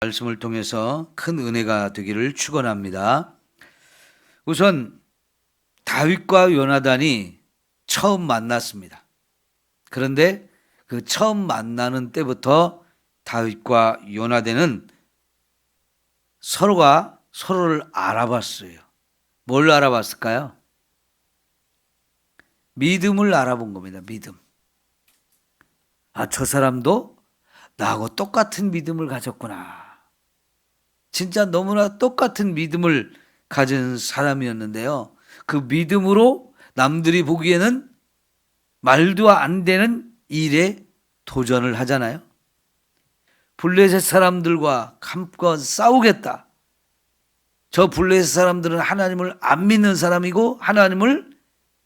말씀을 통해서 큰 은혜가 되기를 축원합니다. 우선 다윗과 요나단이 처음 만났습니다. 그런데 그 처음 만나는 때부터 다윗과 요나단은 서로가 서로를 알아봤어요. 뭘 알아봤을까요? 믿음을 알아본 겁니다. 믿음. 저 사람도 나하고 똑같은 믿음을 가졌구나. 진짜 너무나 똑같은 믿음을 가진 사람이었는데요. 그 믿음으로 남들이 보기에는 말도 안 되는 일에 도전을 하잖아요. 블레셋 사람들과 한번 싸우겠다. 저 블레셋 사람들은 하나님을 안 믿는 사람이고 하나님을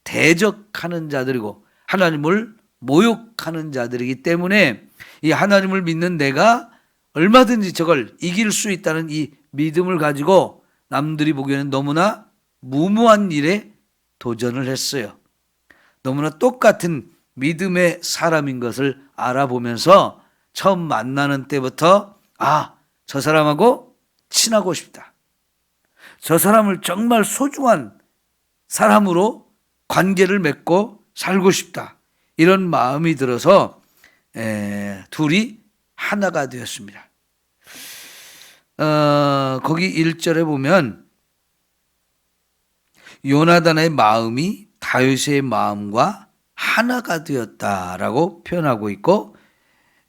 대적하는 자들이고 하나님을 모욕하는 자들이기 때문에 이 하나님을 믿는 내가 얼마든지 저걸 이길 수 있다는 이 믿음을 가지고 남들이 보기에는 너무나 무모한 일에 도전을 했어요. 너무나 똑같은 믿음의 사람인 것을 알아보면서 처음 만나는 때부터 저 사람하고 친하고 싶다. 저 사람을 정말 소중한 사람으로 관계를 맺고 살고 싶다. 이런 마음이 들어서 둘이 하나가 되었습니다. 거기 1절에 보면 요나단의 마음이 다윗의 마음과 하나가 되었다라고 표현하고 있고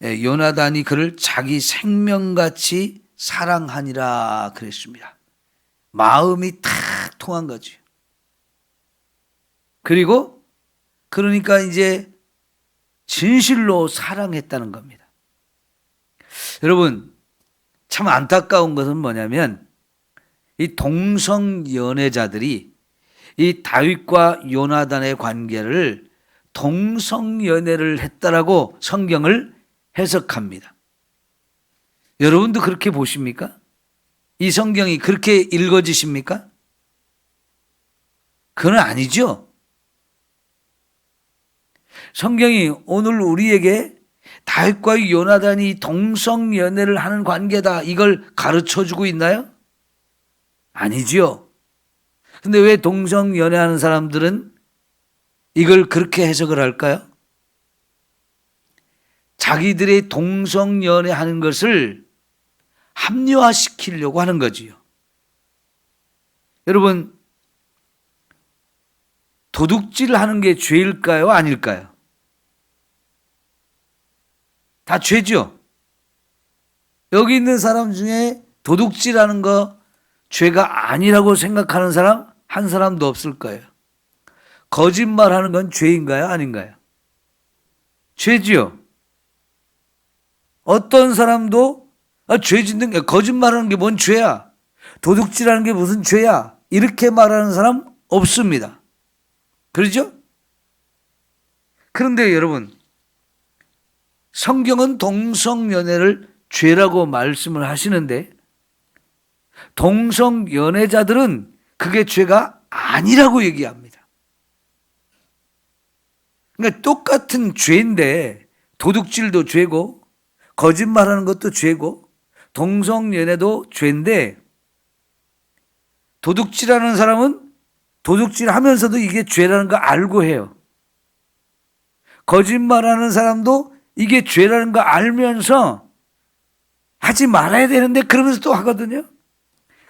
요나단이 그를 자기 생명같이 사랑하니라 그랬습니다. 마음이 탁 통한 거죠. 그리고 그러니까 이제 진실로 사랑했다는 겁니다. 여러분, 참 안타까운 것은 뭐냐면 이 동성 연애자들이 이 다윗과 요나단의 관계를 동성 연애를 했다라고 성경을 해석합니다. 여러분도 그렇게 보십니까? 이 성경이 그렇게 읽어지십니까? 그건 아니죠. 성경이 오늘 우리에게 다윗과 요나단이 동성 연애를 하는 관계다 이걸 가르쳐주고 있나요? 아니지요. 근데 왜 동성 연애하는 사람들은 이걸 그렇게 해석을 할까요? 자기들의 동성 연애하는 것을 합리화시키려고 하는 거지요. 여러분, 도둑질을 하는 게 죄일까요? 아닐까요? 다 죄죠. 여기 있는 사람 중에 도둑질하는 거 죄가 아니라고 생각하는 사람 한 사람도 없을 거예요. 거짓말하는 건 죄인가요? 아닌가요? 죄지요. 어떤 사람도 죄 짓는 게 거짓말하는 게 뭔 죄야? 도둑질하는 게 무슨 죄야? 이렇게 말하는 사람 없습니다. 그렇죠? 그런데 여러분, 성경은 동성연애를 죄라고 말씀을 하시는데 동성연애자들은 그게 죄가 아니라고 얘기합니다. 그러니까 똑같은 죄인데 도둑질도 죄고 거짓말하는 것도 죄고 동성연애도 죄인데 도둑질하는 사람은 도둑질하면서도 이게 죄라는 거 알고 해요. 거짓말하는 사람도 이게 죄라는 거 알면서 하지 말아야 되는데 그러면서 또 하거든요.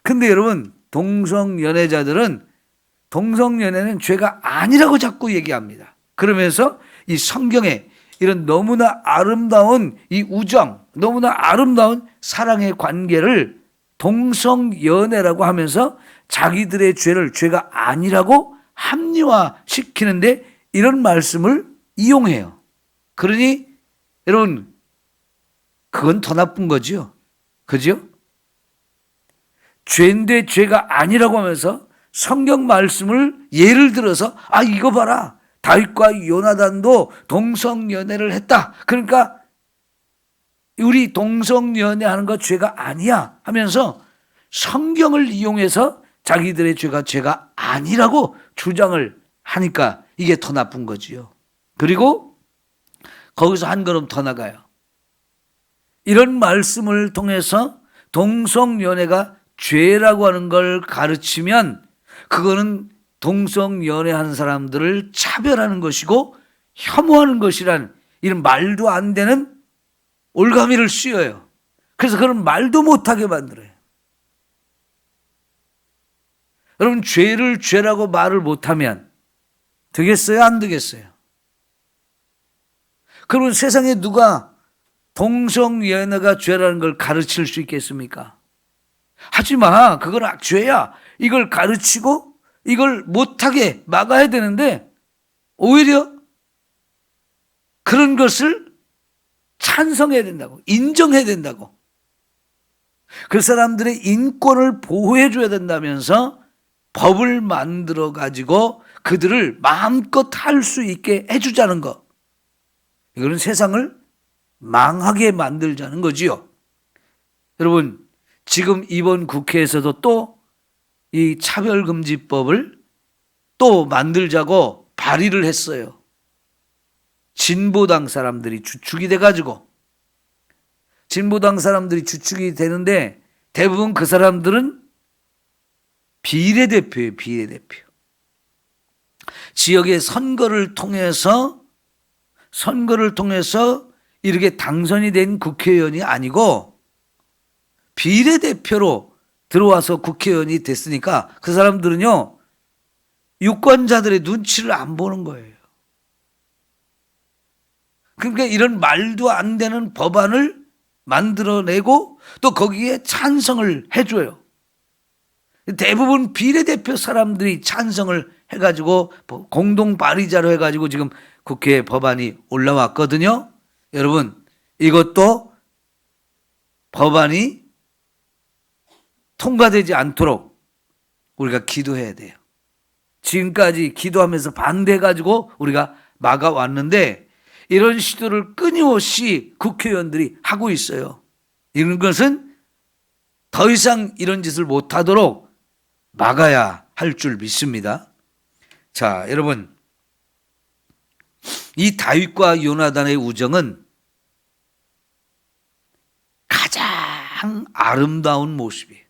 근데 여러분, 동성연애자들은 동성연애는 죄가 아니라고 자꾸 얘기합니다. 그러면서 이 성경에 이런 너무나 아름다운 이 우정, 너무나 아름다운 사랑의 관계를 동성연애라고 하면서 자기들의 죄를 죄가 아니라고 합리화시키는데 이런 말씀을 이용해요. 그러니 여러분, 그건 더 나쁜 거죠. 그죠? 죄인데 죄가 아니라고 하면서 성경 말씀을 예를 들어서 이거 봐라. 다윗과 요나단도 동성연애를 했다. 그러니까 우리 동성연애하는 거 죄가 아니야 하면서 성경을 이용해서 자기들의 죄가 아니라고 주장을 하니까 이게 더 나쁜 거지요. 그리고 거기서 한 걸음 더 나가요. 이런 말씀을 통해서 동성연애가 죄라고 하는 걸 가르치면 그거는 동성연애하는 사람들을 차별하는 것이고 혐오하는 것이란 이런 말도 안 되는 올가미를 씌워요. 그래서 그런 말도 못하게 만들어요. 여러분, 죄를 죄라고 말을 못하면 되겠어요? 안 되겠어요? 그러면 세상에 누가 동성연애가 죄라는 걸 가르칠 수 있겠습니까? 하지마, 그건 죄야. 이걸 가르치고 이걸 못하게 막아야 되는데 오히려 그런 것을 찬성해야 된다고, 인정해야 된다고. 그 사람들의 인권을 보호해 줘야 된다면서 법을 만들어 가지고 그들을 마음껏 할 수 있게 해주자는 것. 이거는 세상을 망하게 만들자는 거지요. 여러분, 지금 이번 국회에서도 또 이 차별금지법을 또 만들자고 발의를 했어요. 진보당 사람들이 주축이 돼가지고, 진보당 사람들이 주축이 되는데 대부분 그 사람들은 비례대표예요. 비례대표. 지역의 선거를 통해서 이렇게 당선이 된 국회의원이 아니고 비례대표로 들어와서 국회의원이 됐으니까 그 사람들은요, 유권자들의 눈치를 안 보는 거예요. 그러니까 이런 말도 안 되는 법안을 만들어내고 또 거기에 찬성을 해줘요. 대부분 비례대표 사람들이 찬성을 해가지고 공동 발의자로 해가지고 지금 국회에 법안이 올라왔거든요. 여러분, 이것도 법안이 통과되지 않도록 우리가 기도해야 돼요. 지금까지 기도하면서 반대해가지고 우리가 막아왔는데 이런 시도를 끊임없이 국회의원들이 하고 있어요. 이런 것은 더 이상 이런 짓을 못하도록 막아야 할 줄 믿습니다. 자, 여러분, 이 다윗과 요나단의 우정은 가장 아름다운 모습이에요.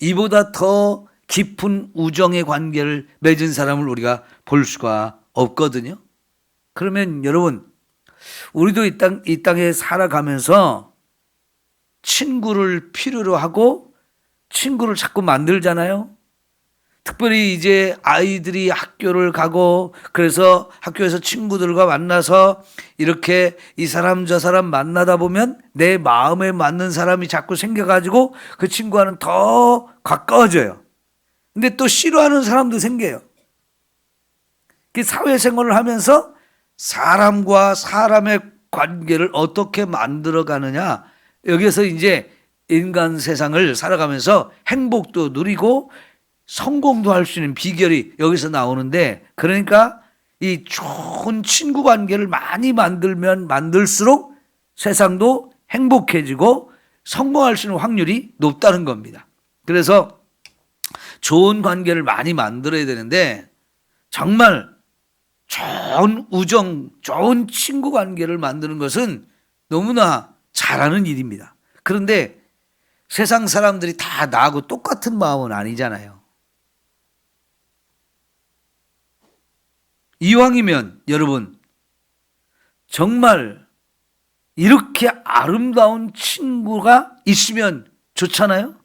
이보다 더 깊은 우정의 관계를 맺은 사람을 우리가 볼 수가 없거든요. 그러면 여러분, 우리도 이 땅에 살아가면서 친구를 필요로 하고 친구를 자꾸 만들잖아요. 특별히 이제 아이들이 학교를 가고 그래서 학교에서 친구들과 만나서 이렇게 이 사람 저 사람 만나다 보면 내 마음에 맞는 사람이 자꾸 생겨가지고 그 친구와는 더 가까워져요. 근데 또 싫어하는 사람도 생겨요. 그 사회생활을 하면서 사람과 사람의 관계를 어떻게 만들어가느냐, 여기서 이제 인간 세상을 살아가면서 행복도 누리고 성공도 할 수 있는 비결이 여기서 나오는데, 그러니까 이 좋은 친구 관계를 많이 만들면 만들수록 세상도 행복해지고 성공할 수 있는 확률이 높다는 겁니다. 그래서 좋은 관계를 많이 만들어야 되는데 정말 좋은 우정, 좋은 친구 관계를 만드는 것은 너무나 잘하는 일입니다. 그런데 세상 사람들이 다 나하고 똑같은 마음은 아니잖아요. 이왕이면 여러분, 정말 이렇게 아름다운 친구가 있으면 좋잖아요.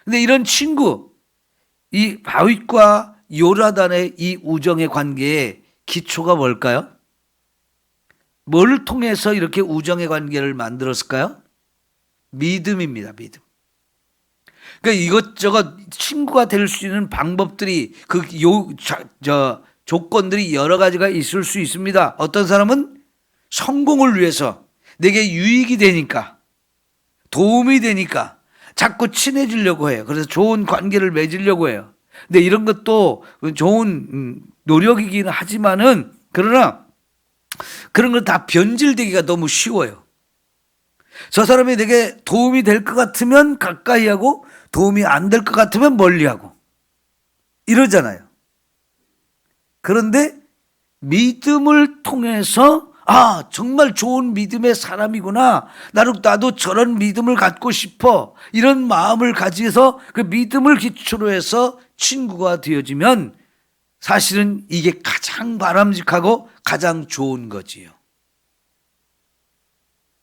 근데 이런 친구, 이 다윗과 요나단의 이 우정의 관계의 기초가 뭘까요? 뭘 통해서 이렇게 우정의 관계를 만들었을까요? 믿음입니다. 믿음. 그러니까 이것저것 친구가 될 수 있는 방법들이 조건들이 여러 가지가 있을 수 있습니다. 어떤 사람은 성공을 위해서 내게 유익이 되니까, 도움이 되니까 자꾸 친해지려고 해요. 그래서 좋은 관계를 맺으려고 해요. 근데 이런 것도 좋은 노력이긴 하지만은, 그러나 그런 걸 다 변질되기가 너무 쉬워요. 저 사람이 내게 도움이 될 것 같으면 가까이 하고 도움이 안 될 것 같으면 멀리 하고 이러잖아요. 그런데 믿음을 통해서 아, 정말 좋은 믿음의 사람이구나. 나도 저런 믿음을 갖고 싶어. 이런 마음을 가지고서 그 믿음을 기초로 해서 친구가 되어지면 사실은 이게 가장 바람직하고 가장 좋은 거지요.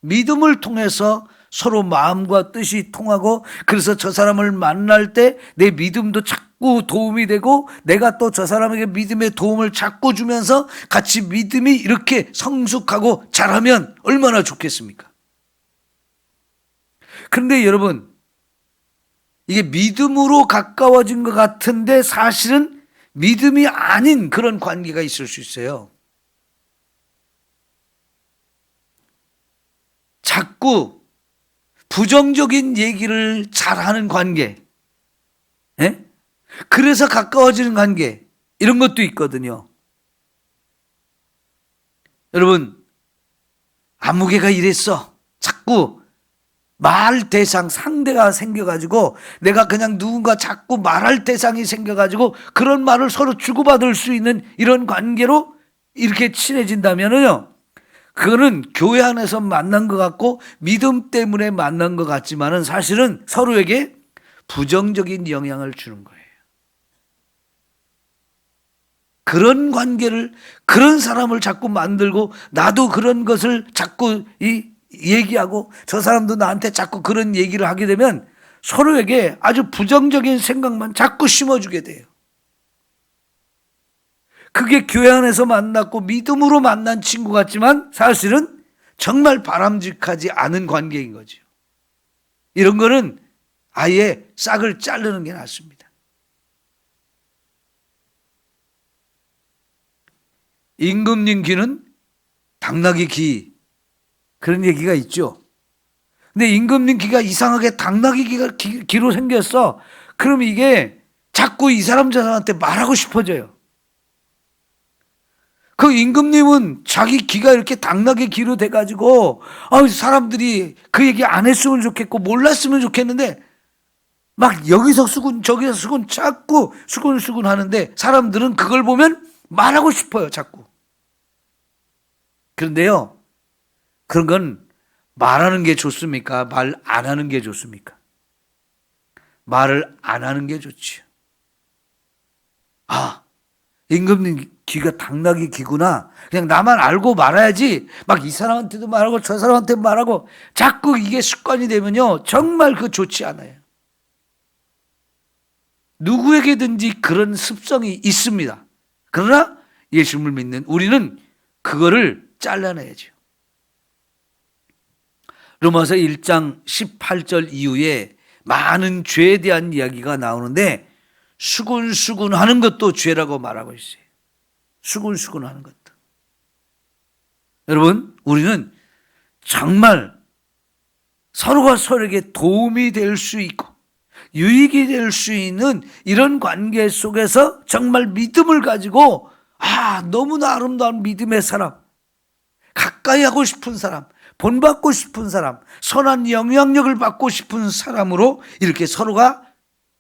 믿음을 통해서 서로 마음과 뜻이 통하고, 그래서 저 사람을 만날 때 내 믿음도 자꾸 도움이 되고, 내가 또 저 사람에게 믿음의 도움을 자꾸 주면서 같이 믿음이 이렇게 성숙하고 자라면 얼마나 좋겠습니까? 그런데 여러분, 이게 믿음으로 가까워진 것 같은데 사실은 믿음이 아닌 그런 관계가 있을 수 있어요. 자꾸 부정적인 얘기를 잘하는 관계, 예? 그래서 가까워지는 관계, 이런 것도 있거든요. 여러분, 아무개가 이랬어. 자꾸 말 대상, 상대가 생겨가지고 내가 그냥 누군가 자꾸 말할 대상이 생겨가지고 그런 말을 서로 주고받을 수 있는 이런 관계로 이렇게 친해진다면요, 그거는 교회 안에서 만난 것 같고 믿음 때문에 만난 것 같지만은 사실은 서로에게 부정적인 영향을 주는 거예요. 그런 관계를, 그런 사람을 자꾸 만들고 나도 그런 것을 자꾸 얘기하고 저 사람도 나한테 자꾸 그런 얘기를 하게 되면 서로에게 아주 부정적인 생각만 자꾸 심어주게 돼요. 그게 교회 안에서 만났고 믿음으로 만난 친구 같지만 사실은 정말 바람직하지 않은 관계인 거죠. 이런 거는 아예 싹을 자르는 게 낫습니다. 임금님 귀는 당나귀 귀, 그런 얘기가 있죠. 근데 임금님 귀가 이상하게 당나귀 귀로 생겼어. 그럼 이게 자꾸 이 사람 저 사람한테 말하고 싶어져요. 그 임금님은 자기 귀가 이렇게 당나귀 귀로 돼가지고 사람들이 그 얘기 안 했으면 좋겠고 몰랐으면 좋겠는데 막 여기서 수군 저기서 수군 자꾸 수군수군 하는데 사람들은 그걸 보면 말하고 싶어요, 자꾸. 그런데요, 그런 건 말하는 게 좋습니까? 말 안 하는 게 좋습니까? 말을 안 하는 게 좋지요. 아, 임금님 귀가 당나귀 귀구나. 그냥 나만 알고 말아야지. 막 이 사람한테도 말하고 저 사람한테 말하고 자꾸 이게 습관이 되면요, 정말 그 좋지 않아요. 누구에게든지 그런 습성이 있습니다. 그러나 예수님을 믿는 우리는 그거를 잘라내야죠. 로마서 1장 18절 이후에 많은 죄에 대한 이야기가 나오는데 수군수군 하는 것도 죄라고 말하고 있어요. 수군수군 하는 것도. 여러분, 우리는 정말 서로가 서로에게 도움이 될 수 있고 유익이 될 수 있는 이런 관계 속에서 정말 믿음을 가지고 너무나 아름다운 믿음의 사람, 가까이 하고 싶은 사람, 본받고 싶은 사람, 선한 영향력을 받고 싶은 사람으로 이렇게 서로가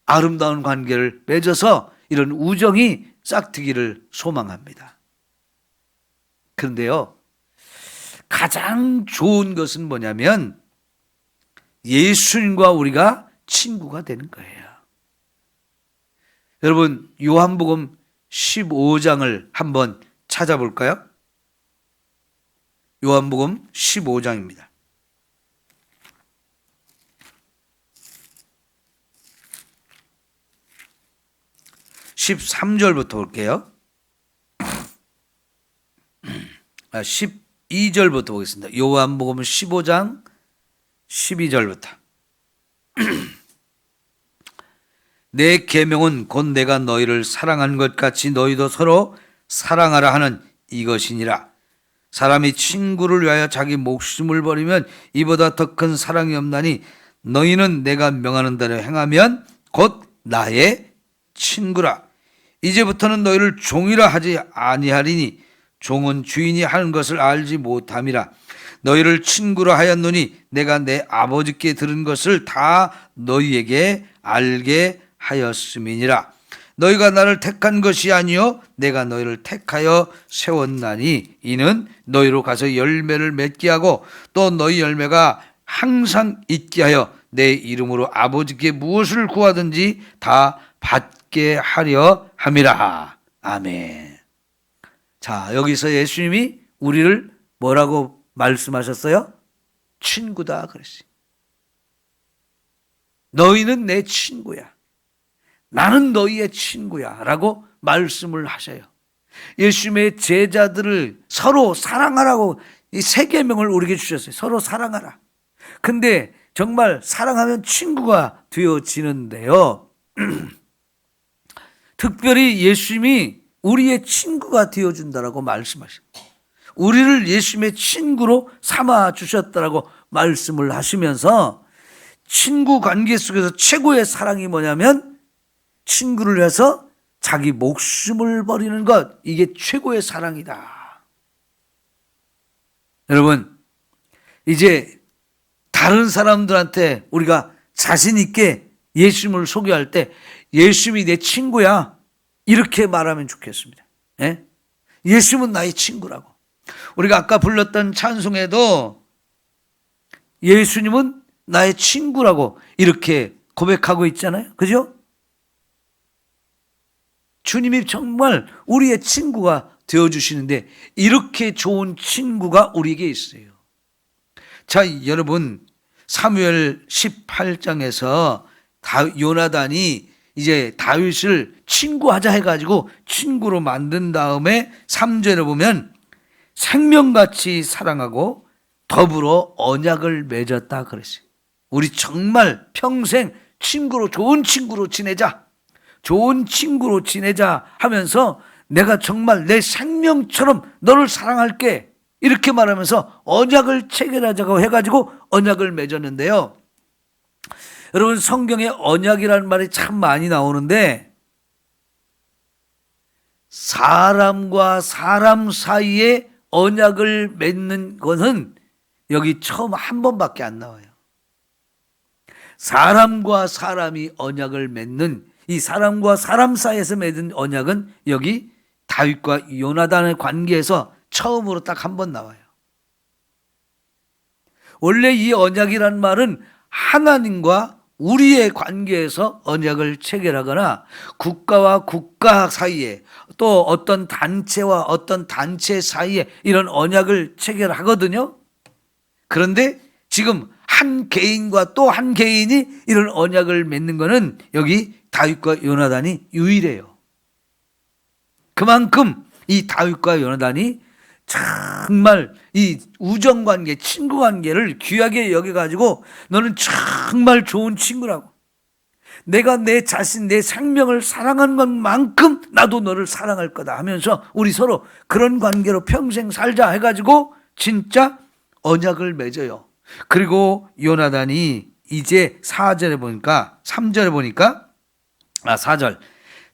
아름다운 관계를 맺어서 이런 우정이 싹트기를 소망합니다. 그런데요, 가장 좋은 것은 뭐냐면 예수님과 우리가 친구가 되는 거예요. 여러분, 요한복음 15장을 한번 찾아볼까요? 요한복음 15장입니다. 13절부터 볼게요. 12절부터 보겠습니다. 요한복음 15장 12절부터. 내 계명은 곧 내가 너희를 사랑한 것 같이 너희도 서로 사랑하라 하는 이것이니라. 사람이 친구를 위하여 자기 목숨을 버리면 이보다 더 큰 사랑이 없나니 너희는 내가 명하는 대로 행하면 곧 나의 친구라. 이제부터는 너희를 종이라 하지 아니하리니 종은 주인이 하는 것을 알지 못함이라. 너희를 친구라 하였노니 내가 내 아버지께 들은 것을 다 너희에게 알게 하였음이니라. 너희가 나를 택한 것이 아니요 내가 너희를 택하여 세웠나니 이는 너희로 가서 열매를 맺게 하고 또 너희 열매가 항상 있게 하여 내 이름으로 아버지께 무엇을 구하든지 다 받게 하려 함이라. 아멘. 자, 여기서 예수님이 우리를 뭐라고 말씀하셨어요? 친구다 그랬어요. 너희는 내 친구야. 나는 너희의 친구야 라고 말씀을 하셔요. 예수님의 제자들을 서로 사랑하라고 이 세 계명을 우리에게 주셨어요. 서로 사랑하라. 근데 정말 사랑하면 친구가 되어지는데요. 특별히 예수님이 우리의 친구가 되어준다라고 말씀하십니다. 우리를 예수님의 친구로 삼아 주셨다라고 말씀을 하시면서 친구 관계 속에서 최고의 사랑이 뭐냐면 친구를 위해서 자기 목숨을 버리는 것, 이게 최고의 사랑이다. 여러분, 이제 다른 사람들한테 우리가 자신 있게 예수님을 소개할 때 예수님이 내 친구야 이렇게 말하면 좋겠습니다. 예? 예수님은 나의 친구라고. 우리가 아까 불렀던 찬송에도 예수님은 나의 친구라고 이렇게 고백하고 있잖아요. 그죠? 주님이 정말 우리의 친구가 되어주시는데 이렇게 좋은 친구가 우리에게 있어요. 자, 여러분, 사무엘 18장에서 요나단이 이제 다윗을 친구하자 해가지고 친구로 만든 다음에 3절에 보면 생명같이 사랑하고 더불어 언약을 맺었다 그랬어요. 우리 정말 평생 친구로, 좋은 친구로 지내자. 좋은 친구로 지내자 하면서 내가 정말 내 생명처럼 너를 사랑할게. 이렇게 말하면서 언약을 체결하자고 해가지고 언약을 맺었는데요. 여러분, 성경에 언약이라는 말이 참 많이 나오는데 사람과 사람 사이에 언약을 맺는 것은 여기 처음 한 번밖에 안 나와요. 사람과 사람이 언약을 맺는, 이 사람과 사람 사이에서 맺은 언약은 여기 다윗과 요나단의 관계에서 처음으로 딱 한 번 나와요. 원래 이 언약이란 말은 하나님과 우리의 관계에서 언약을 체결하거나 국가와 국가 사이에 또 어떤 단체와 어떤 단체 사이에 이런 언약을 체결하거든요. 그런데 지금 한 개인과 또 한 개인이 이런 언약을 맺는 것은 여기 다윗과 요나단이 유일해요. 그만큼 이 다윗과 요나단이 정말 이 우정관계, 친구관계를 귀하게 여겨가지고 너는 정말 좋은 친구라고. 내가 내 자신, 내 생명을 사랑하는 것만큼 나도 너를 사랑할 거다 하면서 우리 서로 그런 관계로 평생 살자 해가지고 진짜 언약을 맺어요. 그리고 요나단이 이제 4절에 보니까 3절에 보니까 4절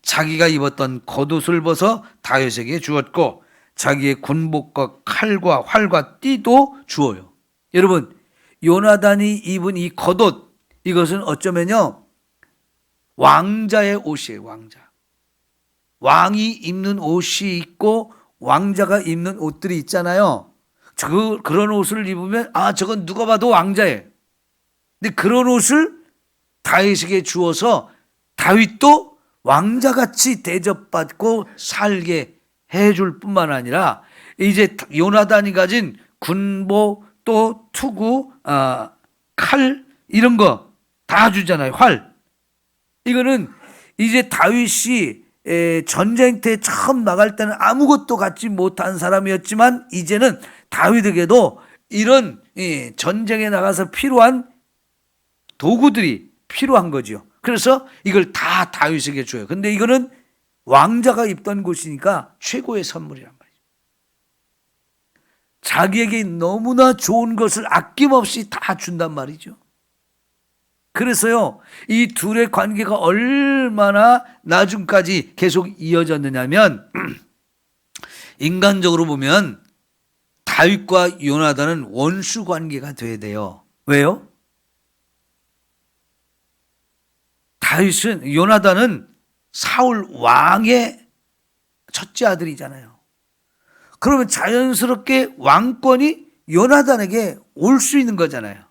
자기가 입었던 겉옷을 벗어 다윗에게 주었고 자기의 군복과 칼과 활과 띠도 주어요. 여러분, 요나단이 입은 이 겉옷, 이것은 어쩌면요 왕자의 옷이에요. 왕자. 왕이 입는 옷이 있고 왕자가 입는 옷들이 있잖아요. 그런 옷을 입으면 저건 누가 봐도 왕자예요. 근데 그런 옷을 다윗에게 주어서 다윗도 왕자같이 대접받고 살게 해줄 뿐만 아니라 이제 요나단이 가진 군복 또 투구, 칼 이런 거 다 주잖아요. 활. 이거는 이제 다윗이 전쟁터에 처음 나갈 때는 아무것도 갖지 못한 사람이었지만 이제는 다윗에게도 이런 전쟁에 나가서 필요한 도구들이 필요한 거죠. 그래서 이걸 다 다윗에게 줘요. 근데 이거는 왕자가 입던 곳이니까 최고의 선물이란 말이죠. 자기에게 너무나 좋은 것을 아낌없이 다 준단 말이죠. 그래서요, 이 둘의 관계가 얼마나 나중까지 계속 이어졌느냐면 인간적으로 보면 다윗과 요나단은 원수 관계가 돼야 돼요. 왜요? 요나단은 사울 왕의 첫째 아들이잖아요. 그러면 자연스럽게 왕권이 요나단에게 올 수 있는 거잖아요.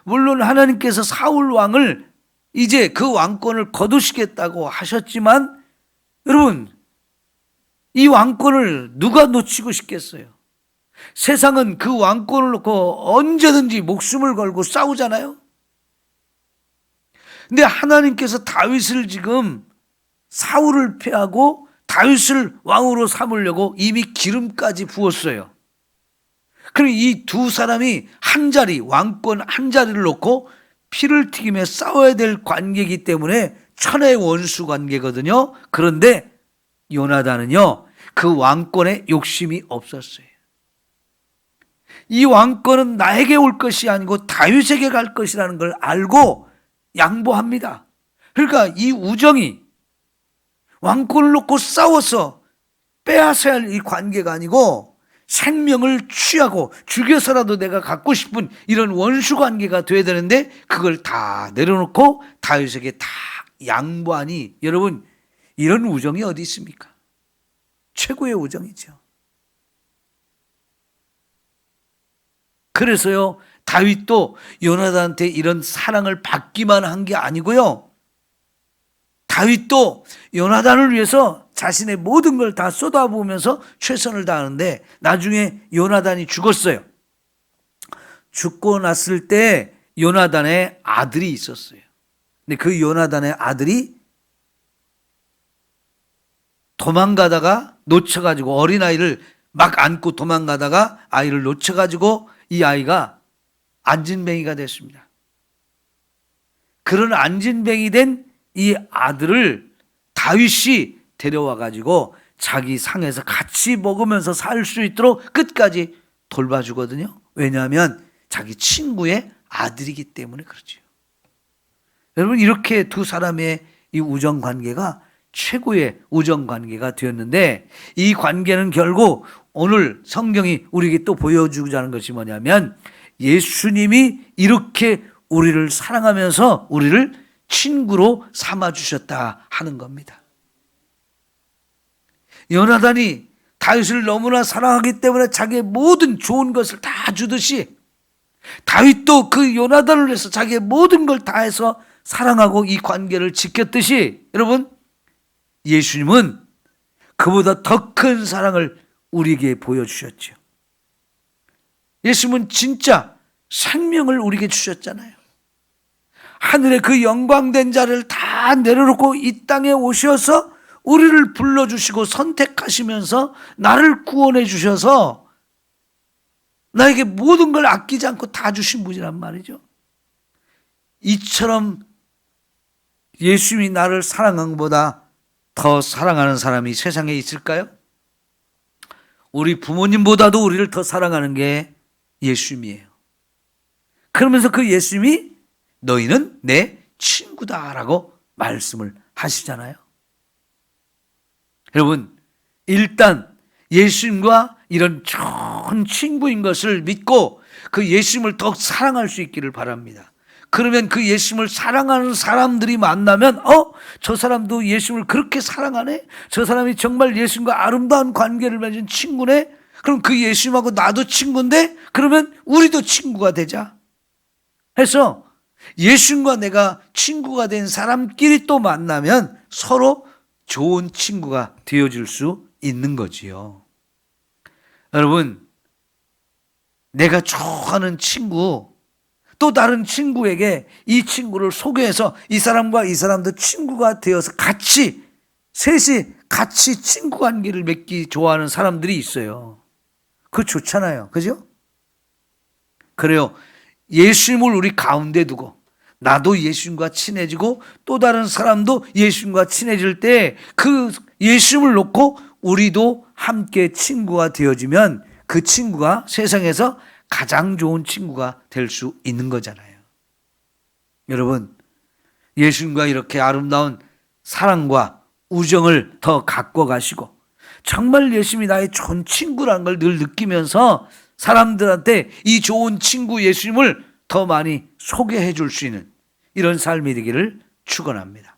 물론 하나님께서 사울 왕을 이제 그 왕권을 거두시겠다고 하셨지만 여러분, 이 왕권을 누가 놓치고 싶겠어요? 세상은 그 왕권을 놓고 언제든지 목숨을 걸고 싸우잖아요. 근데 하나님께서 다윗을 지금 사울을 패하고 다윗을 왕으로 삼으려고 이미 기름까지 부었어요. 그럼 이 두 사람이 한 자리, 왕권 한 자리를 놓고 피를 튀기며 싸워야 될 관계이기 때문에 천의 원수 관계거든요. 그런데 요나단은요, 그 왕권에 욕심이 없었어요. 이 왕권은 나에게 올 것이 아니고 다윗에게 갈 것이라는 걸 알고 양보합니다. 그러니까 이 우정이 왕권을 놓고 싸워서 빼앗아야 할 이 관계가 아니고 생명을 취하고 죽여서라도 내가 갖고 싶은 이런 원수 관계가 돼야 되는데 그걸 다 내려놓고 다윗에게 다 양보하니 여러분, 이런 우정이 어디 있습니까? 최고의 우정이죠. 그래서요, 다윗도 요나단한테 이런 사랑을 받기만 한 게 아니고요, 다윗도 요나단을 위해서 자신의 모든 걸 다 쏟아부으면서 최선을 다하는데 나중에 요나단이 죽었어요. 죽고 났을 때 요나단의 아들이 있었어요. 근데 그 요나단의 아들이 도망가다가 놓쳐가지고, 어린아이를 막 안고 도망가다가 아이를 놓쳐가지고 이 아이가 안진뱅이가 됐습니다. 그런 안진뱅이 된 이 아들을 다윗이 데려와가지고 자기 상에서 같이 먹으면서 살 수 있도록 끝까지 돌봐주거든요. 왜냐하면 자기 친구의 아들이기 때문에 그렇죠. 여러분, 이렇게 두 사람의 이 우정 관계가 최고의 우정 관계가 되었는데, 이 관계는 결국 오늘 성경이 우리에게 또 보여주고자 하는 것이 뭐냐면 예수님이 이렇게 우리를 사랑하면서 우리를 친구로 삼아주셨다 하는 겁니다. 요나단이 다윗을 너무나 사랑하기 때문에 자기의 모든 좋은 것을 다 주듯이 다윗도 그 요나단을 위해서 자기의 모든 걸 다해서 사랑하고 이 관계를 지켰듯이 여러분, 예수님은 그보다 더 큰 사랑을 우리에게 보여주셨죠. 예수님은 진짜 생명을 우리에게 주셨잖아요. 하늘의 그 영광된 자를 다 내려놓고 이 땅에 오셔서 우리를 불러주시고 선택하시면서 나를 구원해 주셔서 나에게 모든 걸 아끼지 않고 다 주신 분이란 말이죠. 이처럼 예수님이 나를 사랑한 것보다 더 사랑하는 사람이 세상에 있을까요? 우리 부모님보다도 우리를 더 사랑하는 게 예수님이에요. 그러면서 그 예수님이 너희는 내 친구다라고 말씀을 하시잖아요. 여러분, 일단 예수님과 이런 좋은 친구인 것을 믿고 그 예수님을 더 사랑할 수 있기를 바랍니다. 그러면 그 예수님을 사랑하는 사람들이 만나면 저 사람도 예수님을 그렇게 사랑하네? 저 사람이 정말 예수님과 아름다운 관계를 맺은 친구네? 그럼 그 예수님하고 나도 친구인데 그러면 우리도 친구가 되자 해서 예수님과 내가 친구가 된 사람끼리 또 만나면 서로 좋은 친구가 되어줄 수 있는 거지요. 여러분, 내가 좋아하는 친구, 또 다른 친구에게 이 친구를 소개해서 이 사람과 이 사람도 친구가 되어서 같이 셋이 같이 친구 관계를 맺기 좋아하는 사람들이 있어요. 그거 좋잖아요. 그죠? 그래요. 예수님을 우리 가운데 두고 나도 예수님과 친해지고 또 다른 사람도 예수님과 친해질 때 그 예수님을 놓고 우리도 함께 친구가 되어지면 그 친구가 세상에서 가장 좋은 친구가 될 수 있는 거잖아요. 여러분, 예수님과 이렇게 아름다운 사랑과 우정을 더 갖고 가시고 정말 예수님이 나의 좋은 친구라는 걸 늘 느끼면서 사람들한테 이 좋은 친구 예수님을 더 많이 소개해 줄 수 있는 이런 삶이 되기를 축원합니다.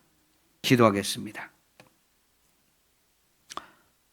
기도하겠습니다.